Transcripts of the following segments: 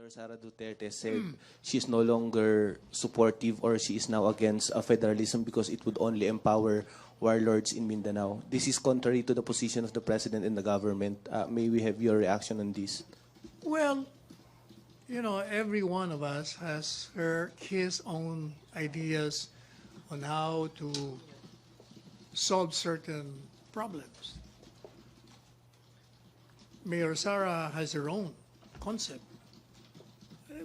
Senator Sara Duterte said she's no longer supportive or she is now against federalism because it would only empower warlords in Mindanao. This is contrary to the position of the president and the government. May we have your reaction on this? Well, you know, every one of us has his own ideas on how to solve certain problems. Mayor Sara has her own concept.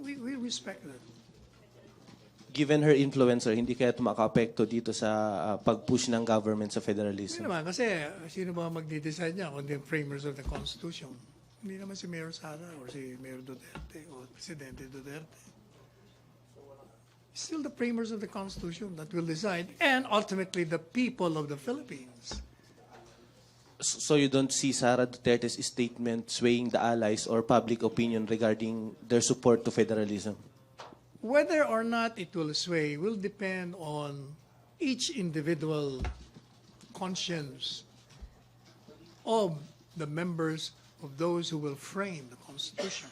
We respect that. Given her influence, sir, hindi kaya tumaka-apekto dito sa pag-push ng government sa Hindi federalism? naman, kasi sino ba magde-decide niya kundi the framers of the Constitution? Hindi naman si Mayor Sara or si Mayor Duterte o Presidente Duterte. Still the framers of the Constitution that will decide, and ultimately the people of the Philippines. So you don't see Sara Duterte's statement swaying the allies or public opinion regarding their support to federalism? Whether or not it will sway will depend on each individual conscience of the members of those who will frame the Constitution.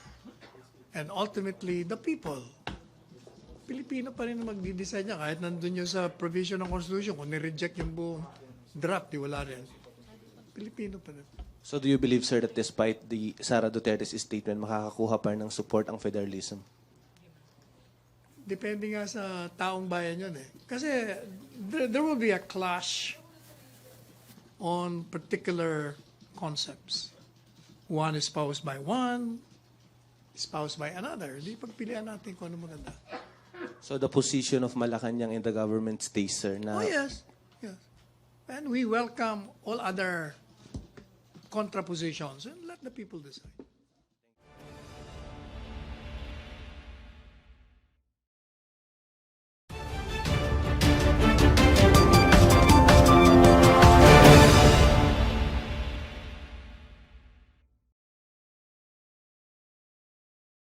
And ultimately, the people. Pilipino pa rin ang magdi-decide niya kahit nandun yun sa provision ng Constitution. Kung ni-reject yung buong draft, di wala rin. Pilipino pa rin. So do you believe, sir, that despite the Sara Duterte's statement, makakakuha pa ng support ang federalism? Depende nga sa taong bayan yun eh. Kasi there will be a clash on particular concepts. One espoused by one, espoused by another. Di pagpilian natin kung ano maganda. So the position of Malacanang in the government stays, sir, na Oh yes, yes. And we welcome all other contrapositions and let the people decide.